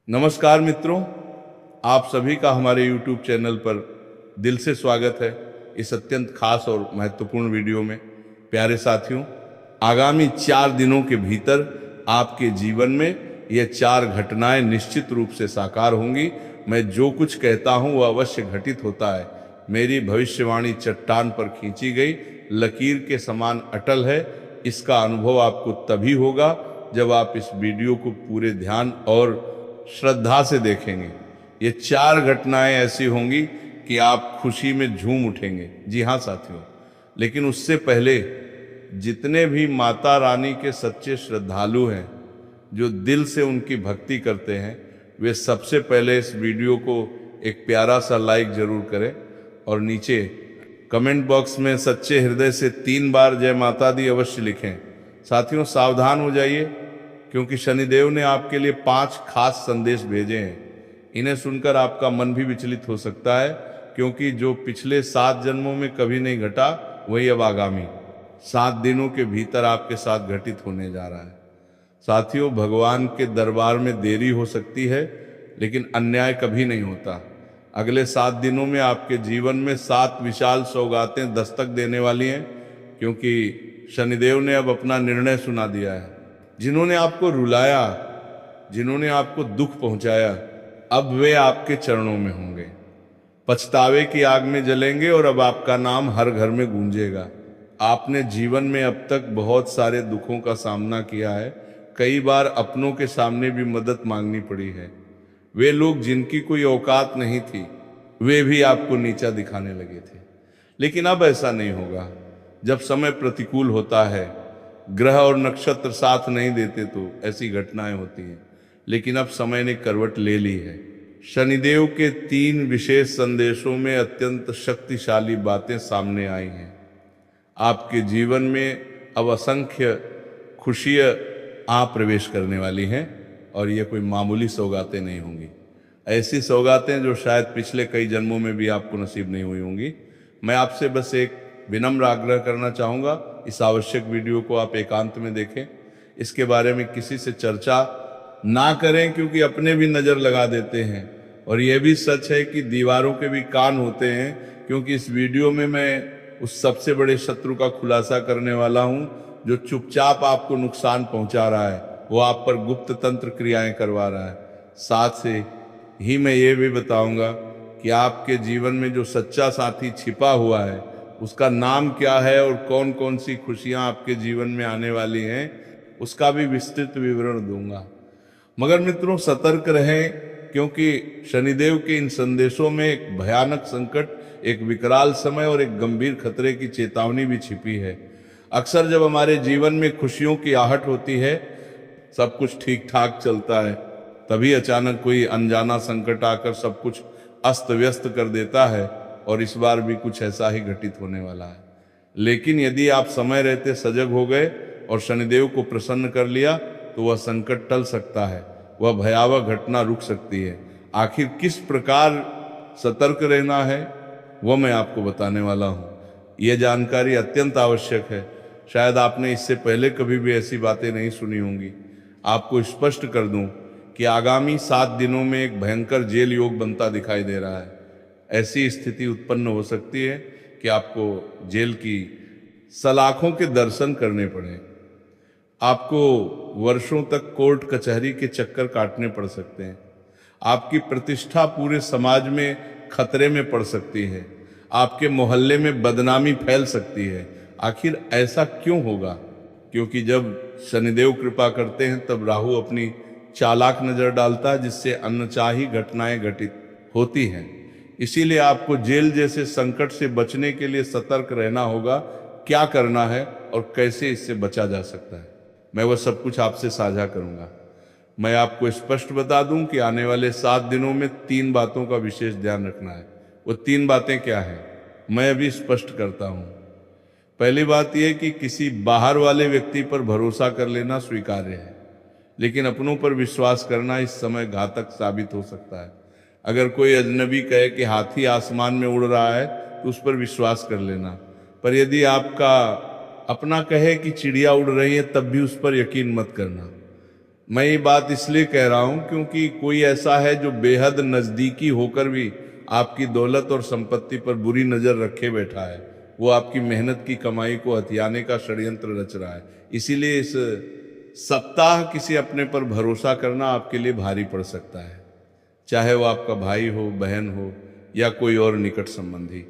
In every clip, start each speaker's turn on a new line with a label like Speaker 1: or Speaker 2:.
Speaker 1: नमस्कार मित्रों, आप सभी का हमारे YouTube चैनल पर दिल से स्वागत है। इस अत्यंत खास और महत्वपूर्ण वीडियो में प्यारे साथियों, आगामी 4 दिनों के भीतर आपके जीवन में ये 4 घटनाएं निश्चित रूप से साकार होंगी। मैं जो कुछ कहता हूं वह अवश्य घटित होता है। मेरी भविष्यवाणी चट्टान पर खींची गई लकीर के समान अटल है। इसका अनुभव आपको तभी होगा जब आप इस वीडियो को पूरे ध्यान और श्रद्धा से देखेंगे। ये 4 घटनाएं ऐसी होंगी कि आप खुशी में झूम उठेंगे। जी हाँ साथियों, लेकिन उससे पहले जितने भी माता रानी के सच्चे श्रद्धालु हैं, जो दिल से उनकी भक्ति करते हैं, वे सबसे पहले इस वीडियो को एक प्यारा सा लाइक जरूर करें और नीचे कमेंट बॉक्स में सच्चे हृदय से 3 बार जय माता दी अवश्य लिखें। साथियों सावधान हो जाइए, क्योंकि शनिदेव ने आपके लिए 5 खास संदेश भेजे हैं। इन्हें सुनकर आपका मन भी विचलित हो सकता है, क्योंकि जो पिछले 7 जन्मों में कभी नहीं घटा वही अब आगामी 7 दिनों के भीतर आपके साथ घटित होने जा रहा है। साथियों, भगवान के दरबार में देरी हो सकती है, लेकिन अन्याय कभी नहीं होता। अगले 7 दिनों में आपके जीवन में 7 विशाल सौगातें दस्तक देने वाली हैं, क्योंकि शनिदेव ने अब अपना निर्णय सुना दिया है। जिन्होंने आपको रुलाया, जिन्होंने आपको दुख पहुंचाया, अब वे आपके चरणों में होंगे, पछतावे की आग में जलेंगे और अब आपका नाम हर घर में गूंजेगा। आपने जीवन में अब तक बहुत सारे दुखों का सामना किया है। कई बार अपनों के सामने भी मदद मांगनी पड़ी है। वे लोग जिनकी कोई औकात नहीं थी, वे भी आपको नीचा दिखाने लगे थे। लेकिन अब ऐसा नहीं होगा। जब समय प्रतिकूल होता है, ग्रह और नक्षत्र साथ नहीं देते, तो ऐसी घटनाएं होती हैं। लेकिन अब समय ने करवट ले ली है। शनिदेव के 3 विशेष संदेशों में अत्यंत शक्तिशाली बातें सामने आई हैं। आपके जीवन में अब असंख्य खुशियां आ प्रवेश करने वाली हैं, और ये कोई मामूली सौगातें नहीं होंगी। ऐसी सौगातें जो शायद पिछले कई जन्मों में भी आपको नसीब नहीं हुई होंगी। मैं आपसे बस एक विनम्र आग्रह करना चाहूँगा, इस आवश्यक वीडियो को आप एकांत में देखें। इसके बारे में किसी से चर्चा ना करें, क्योंकि अपने भी नज़र लगा देते हैं। और यह भी सच है कि दीवारों के भी कान होते हैं, क्योंकि इस वीडियो में मैं उस सबसे बड़े शत्रु का खुलासा करने वाला हूं, जो चुपचाप आपको नुकसान पहुंचा रहा है। वो आप पर गुप्त तंत्र क्रियाएं करवा रहा है। साथ से ही मैं ये भी बताऊंगा कि आपके जीवन में जो सच्चा साथी छिपा हुआ है, उसका नाम क्या है और कौन कौन सी खुशियां आपके जीवन में आने वाली हैं, उसका भी विस्तृत विवरण दूंगा। मगर मित्रों, सतर्क रहें, क्योंकि शनिदेव के इन संदेशों में एक भयानक संकट, एक विकराल समय और एक गंभीर खतरे की चेतावनी भी छिपी है। अक्सर जब हमारे जीवन में खुशियों की आहट होती है, सब कुछ ठीक ठाक चलता है, तभी अचानक कोई अनजाना संकट आकर सब कुछ अस्त व्यस्त कर देता है। और इस बार भी कुछ ऐसा ही घटित होने वाला है। लेकिन यदि आप समय रहते सजग हो गए और शनिदेव को प्रसन्न कर लिया, तो वह संकट टल सकता है, वह भयावह घटना रुक सकती है। आखिर किस प्रकार सतर्क रहना है, वह मैं आपको बताने वाला हूँ। यह जानकारी अत्यंत आवश्यक है। शायद आपने इससे पहले कभी भी ऐसी बातें नहीं सुनी होंगी। आपको स्पष्ट कर दूं कि आगामी 7 दिनों में एक भयंकर जेल योग बनता दिखाई दे रहा है। ऐसी स्थिति उत्पन्न हो सकती है कि आपको जेल की सलाखों के दर्शन करने पड़े। आपको वर्षों तक कोर्ट कचहरी के चक्कर काटने पड़ सकते हैं। आपकी प्रतिष्ठा पूरे समाज में खतरे में पड़ सकती है। आपके मोहल्ले में बदनामी फैल सकती है। आखिर ऐसा क्यों होगा? क्योंकि जब शनिदेव कृपा करते हैं, तब राहु अपनी चालाक नजर डालता है, जिससे अनचाही घटनाएं घटित होती हैं। इसीलिए आपको जेल जैसे संकट से बचने के लिए सतर्क रहना होगा। क्या करना है और कैसे इससे बचा जा सकता है, मैं वह सब कुछ आपसे साझा करूंगा। मैं आपको स्पष्ट बता दूं कि आने वाले 7 दिनों में 3 बातों का विशेष ध्यान रखना है। वो 3 बातें क्या हैं, मैं अभी स्पष्ट करता हूं। पहली बात यह कि किसी बाहर वाले व्यक्ति पर भरोसा कर लेना स्वीकार्य है, लेकिन अपनों पर विश्वास करना इस समय घातक साबित हो सकता है। अगर कोई अजनबी कहे कि हाथी आसमान में उड़ रहा है, तो उस पर विश्वास कर लेना। पर यदि आपका अपना कहे कि चिड़िया उड़ रही है, तब भी उस पर यकीन मत करना। मैं ये बात इसलिए कह रहा हूं क्योंकि कोई ऐसा है जो बेहद नजदीकी होकर भी आपकी दौलत और संपत्ति पर बुरी नजर रखे बैठा है। वो आपकी मेहनत की कमाई को हथियाने का षड्यंत्र रच रहा है। इसीलिए इस सप्ताह किसी अपने पर भरोसा करना आपके लिए भारी पड़ सकता है, चाहे वो आपका भाई हो, बहन हो या कोई और निकट संबंधी।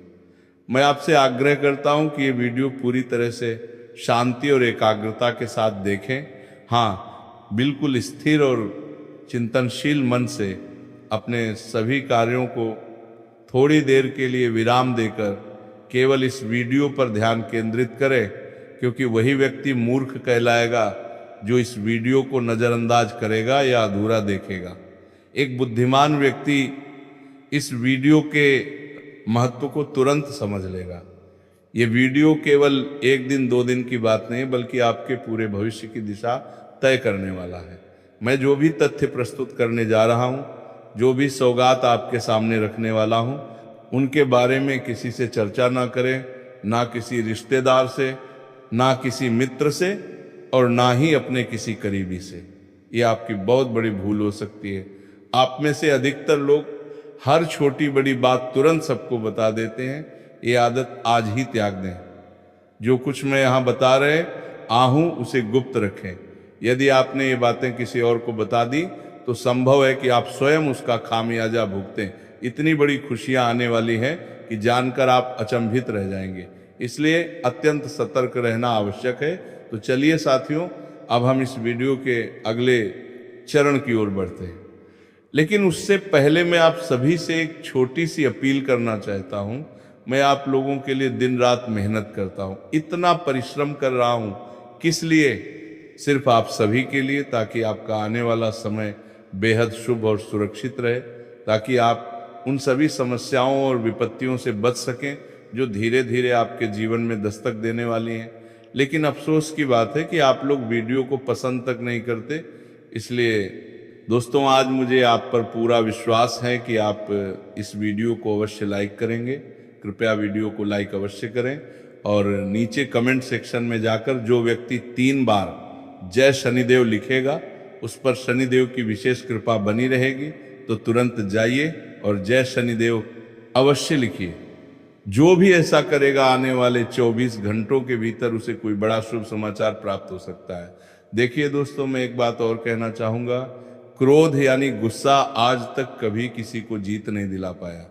Speaker 1: मैं आपसे आग्रह करता हूं कि ये वीडियो पूरी तरह से शांति और एकाग्रता के साथ देखें। हाँ, बिल्कुल स्थिर और चिंतनशील मन से अपने सभी कार्यों को थोड़ी देर के लिए विराम देकर केवल इस वीडियो पर ध्यान केंद्रित करें, क्योंकि वही व्यक्ति मूर्ख कहलाएगा जो इस वीडियो को नज़रअंदाज करेगा या अधूरा देखेगा। एक बुद्धिमान व्यक्ति इस वीडियो के महत्व को तुरंत समझ लेगा। ये वीडियो केवल एक दिन दो दिन की बात नहीं, बल्कि आपके पूरे भविष्य की दिशा तय करने वाला है। मैं जो भी तथ्य प्रस्तुत करने जा रहा हूं, जो भी सौगात आपके सामने रखने वाला हूं, उनके बारे में किसी से चर्चा ना करें, ना किसी रिश्तेदार से, ना किसी मित्र से और ना ही अपने किसी करीबी से। ये आपकी बहुत बड़ी भूल हो सकती है। आप में से अधिकतर लोग हर छोटी बड़ी बात तुरंत सबको बता देते हैं। ये आदत आज ही त्याग दें। जो कुछ मैं यहाँ बता रहे आहूँ उसे गुप्त रखें। यदि आपने ये बातें किसी और को बता दी तो संभव है कि आप स्वयं उसका खामियाजा भुगतें। इतनी बड़ी खुशियां आने वाली हैं कि जानकर आप अचंभित रह जाएंगे। इसलिए अत्यंत सतर्क रहना आवश्यक है। तो चलिए साथियों, अब हम इस वीडियो के अगले चरण की ओर बढ़ते हैं। लेकिन उससे पहले मैं आप सभी से एक छोटी सी अपील करना चाहता हूं। मैं आप लोगों के लिए दिन रात मेहनत करता हूं, इतना परिश्रम कर रहा हूं। किस लिए? सिर्फ आप सभी के लिए, ताकि आपका आने वाला समय बेहद शुभ और सुरक्षित रहे, ताकि आप उन सभी समस्याओं और विपत्तियों से बच सकें जो धीरे धीरे आपके जीवन में दस्तक देने वाली हैं। लेकिन अफसोस की बात है कि आप लोग वीडियो को पसंद तक नहीं करते। इसलिए दोस्तों, आज मुझे आप पर पूरा विश्वास है कि आप इस वीडियो को अवश्य लाइक करेंगे। कृपया वीडियो को लाइक अवश्य करें और नीचे कमेंट सेक्शन में जाकर जो व्यक्ति 3 बार जय शनिदेव लिखेगा, उस पर शनिदेव की विशेष कृपा बनी रहेगी। तो तुरंत जाइए और जय शनिदेव अवश्य लिखिए। जो भी ऐसा करेगा, आने वाले 24 घंटों के भीतर उसे कोई बड़ा शुभ समाचार प्राप्त हो सकता है। देखिए दोस्तों, मैं एक बात और कहना चाहूँगा। क्रोध यानी गुस्सा आज तक कभी किसी को जीत नहीं दिला पाया।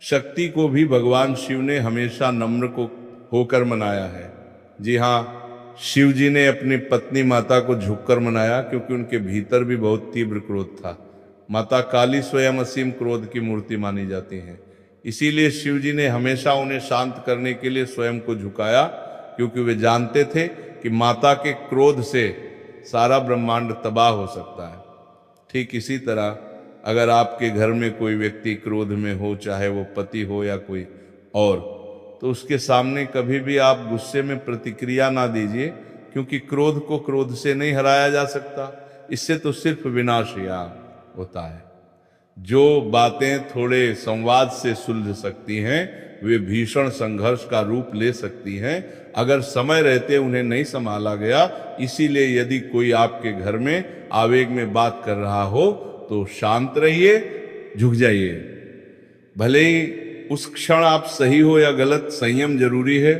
Speaker 1: शक्ति को भी भगवान शिव ने हमेशा नम्र को होकर मनाया है। जी हाँ, शिव जी ने अपनी पत्नी माता को झुककर मनाया, क्योंकि उनके भीतर भी बहुत तीव्र क्रोध था। माता काली स्वयं असीम क्रोध की मूर्ति मानी जाती हैं। इसीलिए शिव जी ने हमेशा उन्हें शांत करने के लिए स्वयं को झुकाया, क्योंकि वे जानते थे कि माता के क्रोध से सारा ब्रह्मांड तबाह हो सकता है। ठीक इसी तरह अगर आपके घर में कोई व्यक्ति क्रोध में हो, चाहे वो पति हो या कोई और, तो उसके सामने कभी भी आप गुस्से में प्रतिक्रिया ना दीजिए, क्योंकि क्रोध को क्रोध से नहीं हराया जा सकता। इससे तो सिर्फ विनाश ही होता है। जो बातें थोड़े संवाद से सुलझ सकती हैं, वे भीषण संघर्ष का रूप ले सकती हैं अगर समय रहते उन्हें नहीं संभाला गया। इसीलिए यदि कोई आपके घर में आवेग में बात कर रहा हो तो शांत रहिए, झुक जाइए। भले ही उस क्षण आप सही हो या गलत, संयम जरूरी है।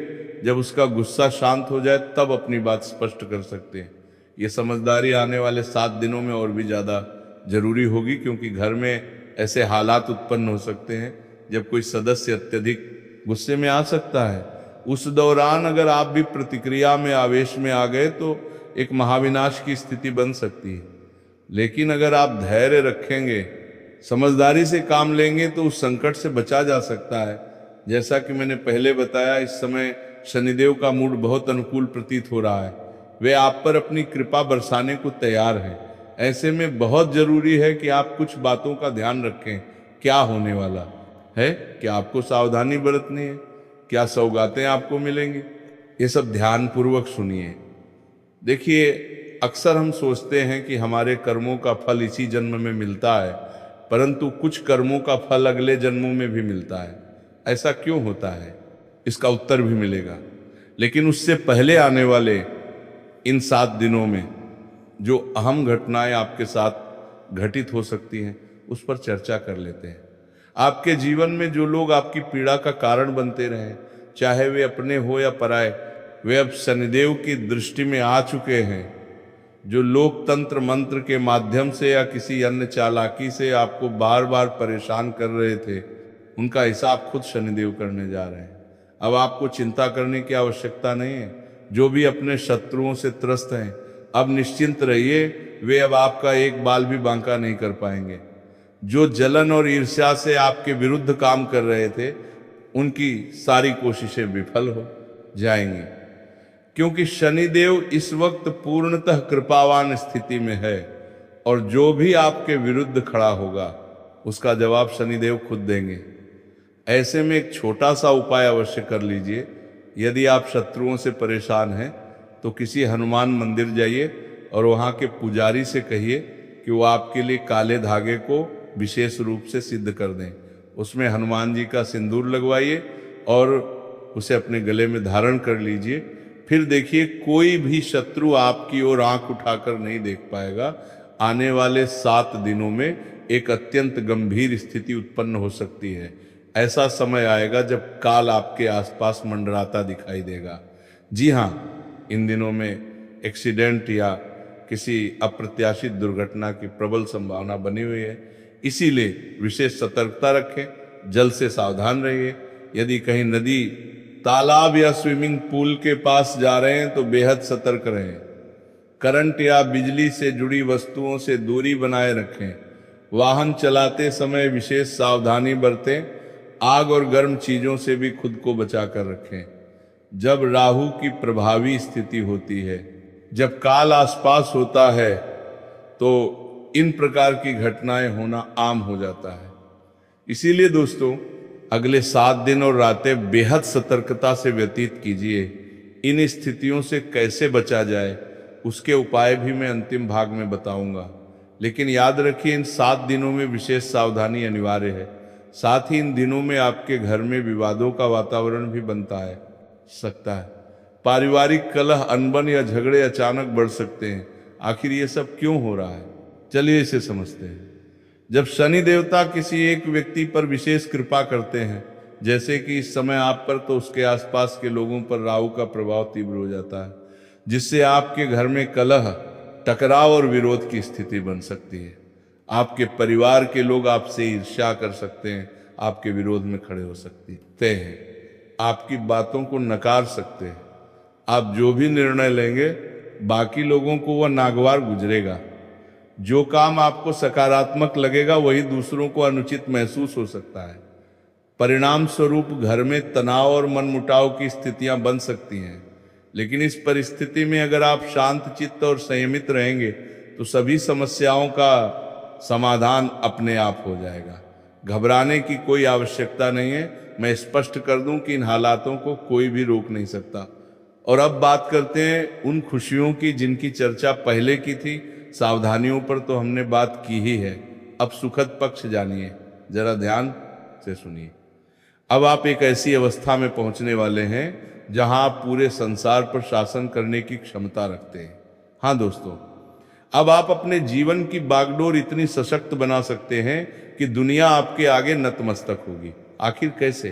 Speaker 1: जब उसका गुस्सा शांत हो जाए तब अपनी बात स्पष्ट कर सकते हैं। ये समझदारी आने वाले 7 दिनों में और भी ज़्यादा जरूरी होगी, क्योंकि घर में ऐसे हालात उत्पन्न हो सकते हैं जब कोई सदस्य अत्यधिक गुस्से में आ सकता है। उस दौरान अगर आप भी प्रतिक्रिया में, आवेश में आ गए तो एक महाविनाश की स्थिति बन सकती है। लेकिन अगर आप धैर्य रखेंगे, समझदारी से काम लेंगे, तो उस संकट से बचा जा सकता है। जैसा कि मैंने पहले बताया, इस समय शनिदेव का मूड बहुत अनुकूल प्रतीत हो रहा है। वे आप पर अपनी कृपा बरसाने को तैयार हैं। ऐसे में बहुत जरूरी है कि आप कुछ बातों का ध्यान रखें। क्या होने वाला है, क्या आपको सावधानी बरतनी है, क्या सौगातें आपको मिलेंगी, ये सब ध्यानपूर्वक सुनिए। देखिए, अक्सर हम सोचते हैं कि हमारे कर्मों का फल इसी जन्म में मिलता है, परंतु कुछ कर्मों का फल अगले जन्मों में भी मिलता है। ऐसा क्यों होता है, इसका उत्तर भी मिलेगा। लेकिन उससे पहले आने वाले इन 7 दिनों में जो अहम घटनाएं आपके साथ घटित हो सकती हैं उस पर चर्चा कर लेते हैं। आपके जीवन में जो लोग आपकी पीड़ा का कारण बनते रहे, चाहे वे अपने हो या पराए, वे अब शनिदेव की दृष्टि में आ चुके हैं। जो लोग तंत्र मंत्र के माध्यम से या किसी अन्य चालाकी से आपको बार बार परेशान कर रहे थे, उनका हिसाब खुद शनिदेव करने जा रहे हैं। अब आपको चिंता करने की आवश्यकता नहीं है। जो भी अपने शत्रुओं से त्रस्त हैं, अब निश्चिंत रहिए, वे अब आपका एक बाल भी बांका नहीं कर पाएंगे। जो जलन और ईर्ष्या से आपके विरुद्ध काम कर रहे थे, उनकी सारी कोशिशें विफल हो जाएंगी, क्योंकि शनिदेव इस वक्त पूर्णतः कृपावान स्थिति में है और जो भी आपके विरुद्ध खड़ा होगा उसका जवाब शनिदेव खुद देंगे। ऐसे में एक छोटा सा उपाय अवश्य कर लीजिए। यदि आप शत्रुओं से परेशान हैं तो किसी हनुमान मंदिर जाइए और वहाँ के पुजारी से कहिए कि वो आपके लिए काले धागे को विशेष रूप से सिद्ध कर दें। उसमें हनुमान जी का सिंदूर लगवाइए और उसे अपने गले में धारण कर लीजिए। फिर देखिए, कोई भी शत्रु आपकी ओर आंख उठाकर नहीं देख पाएगा। आने वाले 7 दिनों में एक अत्यंत गंभीर स्थिति उत्पन्न हो सकती है। ऐसा समय आएगा जब काल आपके आसपास मंडराता दिखाई देगा। जी हाँ, इन दिनों में एक्सीडेंट या किसी अप्रत्याशित दुर्घटना की प्रबल संभावना बनी हुई है। इसीलिए विशेष सतर्कता रखें, जल से सावधान रहिए। यदि कहीं नदी, तालाब या स्विमिंग पूल के पास जा रहे हैं तो बेहद सतर्क रहें। करंट या बिजली से जुड़ी वस्तुओं से दूरी बनाए रखें। वाहन चलाते समय विशेष सावधानी बरतें। आग और गर्म चीजों से भी खुद को बचा कर रखें। जब राहु की प्रभावी स्थिति होती है, जब काल आसपास होता है, तो इन प्रकार की घटनाएं होना आम हो जाता है। इसीलिए दोस्तों, अगले 7 दिन और रातें बेहद सतर्कता से व्यतीत कीजिए। इन स्थितियों से कैसे बचा जाए उसके उपाय भी मैं अंतिम भाग में बताऊंगा। लेकिन याद रखिए, इन 7 दिनों में विशेष सावधानी अनिवार्य है। साथ ही इन दिनों में आपके घर में विवादों का वातावरण भी बनता है सकता है। पारिवारिक कलह, अनबन या झगड़े अचानक बढ़ सकते हैं। आखिर ये सब क्यों हो रहा है, चलिए इसे समझते हैं। जब शनि देवता किसी एक व्यक्ति पर विशेष कृपा करते हैं, जैसे कि इस समय आप पर, तो उसके आसपास के लोगों पर राहु का प्रभाव तीव्र हो जाता है, जिससे आपके घर में कलह, टकराव और विरोध की स्थिति बन सकती है। आपके परिवार के लोग आपसे ईर्ष्या कर सकते हैं, आपके विरोध में खड़े हो सकते हैं, आपकी बातों को नकार सकते हैं। आप जो भी निर्णय लेंगे, बाकी लोगों को वह नागवार गुजरेगा। जो काम आपको सकारात्मक लगेगा वही दूसरों को अनुचित महसूस हो सकता है। परिणाम स्वरूप घर में तनाव और मनमुटाव की स्थितियां बन सकती हैं। लेकिन इस परिस्थिति में अगर आप शांत चित्त और संयमित रहेंगे तो सभी समस्याओं का समाधान अपने आप हो जाएगा। घबराने की कोई आवश्यकता नहीं है। मैं स्पष्ट कर दूं कि इन हालातों को कोई भी रोक नहीं सकता। और अब बात करते हैं उन खुशियों की जिनकी चर्चा पहले की थी। सावधानियों पर तो हमने बात की ही है, अब सुखद पक्ष जानिए, जरा ध्यान से सुनिए। अब आप एक ऐसी अवस्था में पहुंचने वाले हैं जहां आप पूरे संसार पर शासन करने की क्षमता रखते हैं। हाँ दोस्तों, अब आप अपने जीवन की बागडोर इतनी सशक्त बना सकते हैं कि दुनिया आपके आगे नतमस्तक होगी। आखिर कैसे?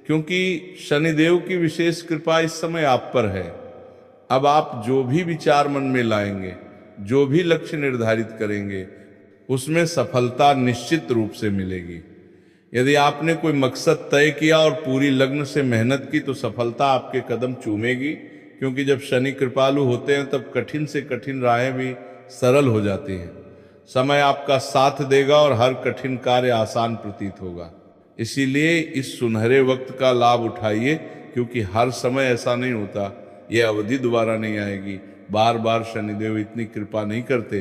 Speaker 1: क्योंकि शनिदेव की विशेष कृपा इस समय आप पर है। अब आप जो भी विचार मन में लाएंगे, जो भी लक्ष्य निर्धारित करेंगे, उसमें सफलता निश्चित रूप से मिलेगी। यदि आपने कोई मकसद तय किया और पूरी लगन से मेहनत की तो सफलता आपके कदम चूमेगी। क्योंकि जब शनि कृपालु होते हैं तब कठिन से कठिन राहें भी सरल हो जाती हैं। समय आपका साथ देगा और हर कठिन कार्य आसान प्रतीत होगा। इसीलिए इस सुनहरे वक्त का लाभ उठाइए, क्योंकि हर समय ऐसा नहीं होता। यह अवधि दोबारा नहीं आएगी। बार बार शनिदेव इतनी कृपा नहीं करते।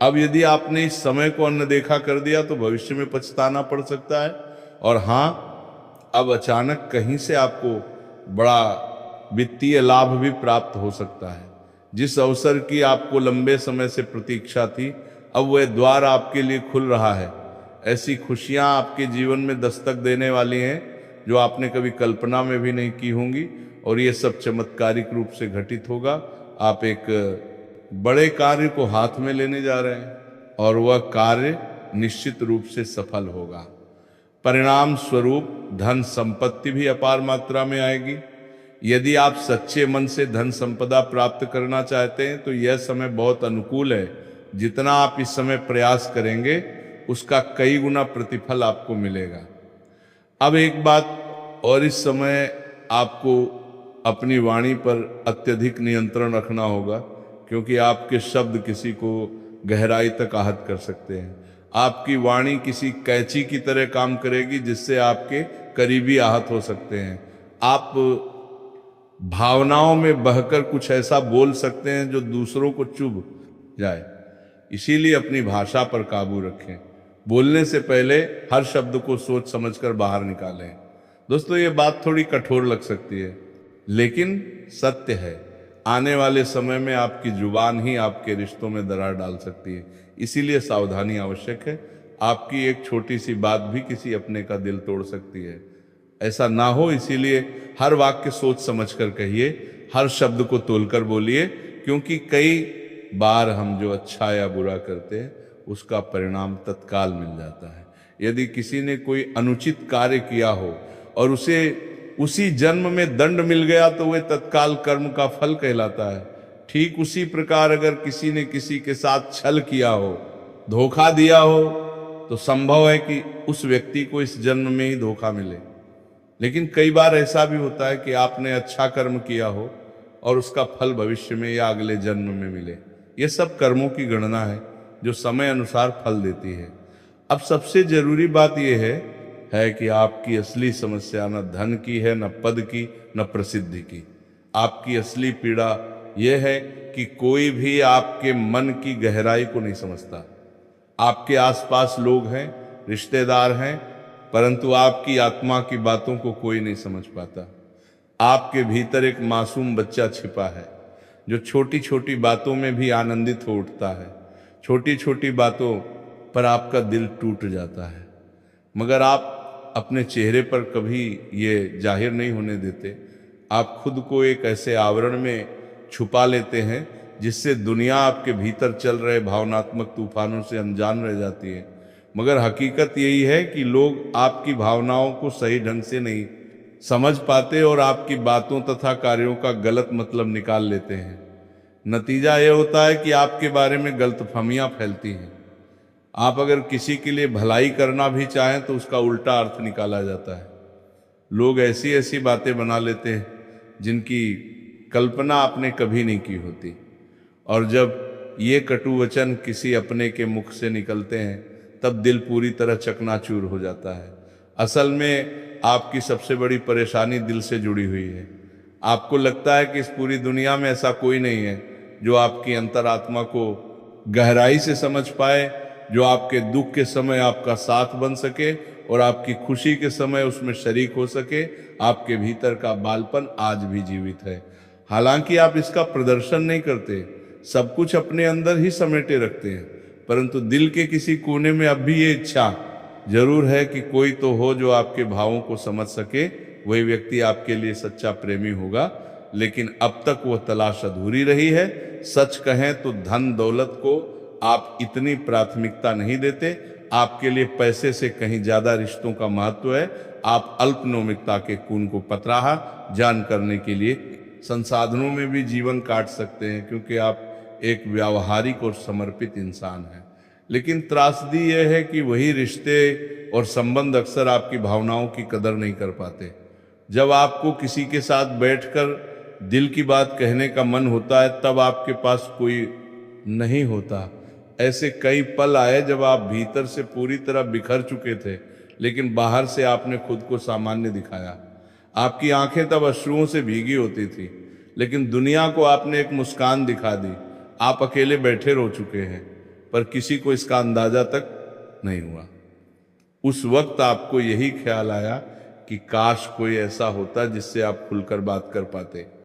Speaker 1: अब यदि आपने इस समय को अनदेखा कर दिया तो भविष्य में पछताना पड़ सकता है। और हाँ, अब अचानक कहीं से आपको बड़ा वित्तीय लाभ भी प्राप्त हो सकता है। जिस अवसर की आपको लंबे समय से प्रतीक्षा थी, अब वह द्वार आपके लिए खुल रहा है। ऐसी खुशियां आपके जीवन में दस्तक देने वाली हैं जो आपने कभी कल्पना में भी नहीं की होंगी। और ये सब चमत्कारिक रूप से घटित होगा। आप एक बड़े कार्य को हाथ में लेने जा रहे हैं और वह कार्य निश्चित रूप से सफल होगा। परिणाम स्वरूप धन संपत्ति भी अपार मात्रा में आएगी। यदि आप सच्चे मन से धन संपदा प्राप्त करना चाहते हैं तो यह समय बहुत अनुकूल है। जितना आप इस समय प्रयास करेंगे उसका कई गुना प्रतिफल आपको मिलेगा। अब एक बात और, इस समय आपको अपनी वाणी पर अत्यधिक नियंत्रण रखना होगा, क्योंकि आपके शब्द किसी को गहराई तक आहत कर सकते हैं। आपकी वाणी किसी कैंची की तरह काम करेगी जिससे आपके करीबी आहत हो सकते हैं। आप भावनाओं में बहकर कुछ ऐसा बोल सकते हैं जो दूसरों को चुभ जाए। इसीलिए अपनी भाषा पर काबू रखें। बोलने से पहले हर शब्द को सोच समझकर बाहर निकालें। दोस्तों, ये बात थोड़ी कठोर लग सकती है, लेकिन सत्य है। आने वाले समय में आपकी जुबान ही आपके रिश्तों में दरार डाल सकती है। इसीलिए सावधानी आवश्यक है। आपकी एक छोटी सी बात भी किसी अपने का दिल तोड़ सकती है। ऐसा ना हो, इसीलिए हर वाक्य सोच समझकर कहिए, हर शब्द को तोलकर बोलिए, क्योंकि कई बार हम जो अच्छा या बुरा करते हैं उसका परिणाम तत्काल मिल जाता है। यदि किसी ने कोई अनुचित कार्य किया हो और उसे उसी जन्म में दंड मिल गया तो वह तत्काल कर्म का फल कहलाता है। ठीक उसी प्रकार अगर किसी ने किसी के साथ छल किया हो, धोखा दिया हो, तो संभव है कि उस व्यक्ति को इस जन्म में ही धोखा मिले। लेकिन कई बार ऐसा भी होता है कि आपने अच्छा कर्म किया हो और उसका फल भविष्य में या अगले जन्म में मिले। ये सब कर्मों की गणना है जो समय अनुसार फल देती है। अब सबसे जरूरी बात यह है कि आपकी असली समस्या न धन की है, न पद की, न प्रसिद्धि की। आपकी असली पीड़ा यह है कि कोई भी आपके मन की गहराई को नहीं समझता। आपके आसपास लोग हैं, रिश्तेदार हैं, परंतु आपकी आत्मा की बातों को कोई नहीं समझ पाता। आपके भीतर एक मासूम बच्चा छिपा है जो छोटी छोटी बातों में भी आनंदित हो उठता है। छोटी छोटी बातों पर आपका दिल टूट जाता है, मगर आप अपने चेहरे पर कभी ये जाहिर नहीं होने देते। आप खुद को एक ऐसे आवरण में छुपा लेते हैं जिससे दुनिया आपके भीतर चल रहे भावनात्मक तूफानों से अनजान रह जाती है। मगर हकीकत यही है कि लोग आपकी भावनाओं को सही ढंग से नहीं समझ पाते और आपकी बातों तथा कार्यों का गलत मतलब निकाल लेते हैं। नतीजा यह होता है कि आपके बारे में गलतफहमियां फैलती हैं। आप अगर किसी के लिए भलाई करना भी चाहें तो उसका उल्टा अर्थ निकाला जाता है। लोग ऐसी ऐसी बातें बना लेते हैं जिनकी कल्पना आपने कभी नहीं की होती, और जब ये कटु वचन किसी अपने के मुख से निकलते हैं तब दिल पूरी तरह चकनाचूर हो जाता है। असल में आपकी सबसे बड़ी परेशानी दिल से जुड़ी हुई है। आपको लगता है कि इस पूरी दुनिया में ऐसा कोई नहीं है जो आपकी अंतरात्मा को गहराई से समझ पाए, जो आपके दुख के समय आपका साथ बन सके और आपकी खुशी के समय उसमें शरीक हो सके। आपके भीतर का बालपन आज भी जीवित है। हालांकि आप इसका प्रदर्शन नहीं करते, सब कुछ अपने अंदर ही समेटे रखते हैं, परंतु दिल के किसी कोने में अब भी ये इच्छा जरूर है कि कोई तो हो जो आपके भावों को समझ सके। वही व्यक्ति आपके लिए सच्चा प्रेमी होगा, लेकिन अब तक वह तलाश अधूरी रही है। सच कहें तो धन दौलत को आप इतनी प्राथमिकता नहीं देते। आपके लिए पैसे से कहीं ज्यादा रिश्तों का महत्व है। आप अल्पनोमिकता के खून को पतराहा जान करने के लिए संसाधनों में भी जीवन काट सकते हैं, क्योंकि आप एक व्यावहारिक और समर्पित इंसान हैं। लेकिन त्रासदी यह है कि वही रिश्ते और संबंध अक्सर आपकी भावनाओं की कदर नहीं कर पाते। जब आपको किसी के साथ बैठकर दिल की बात कहने का मन होता है तब आपके पास कोई नहीं होता। ऐसे कई पल आए जब आप भीतर से पूरी तरह बिखर चुके थे, लेकिन बाहर से आपने खुद को सामान्य दिखाया। आपकी आंखें तब अश्रुओं से भीगी होती थी, लेकिन दुनिया को आपने एक मुस्कान दिखा दी। आप अकेले बैठे रो चुके हैं, पर किसी को इसका अंदाजा तक नहीं हुआ। उस वक्त आपको यही ख्याल आया कि काश कोई ऐसा होता जिससे आप खुलकर बात कर पाते।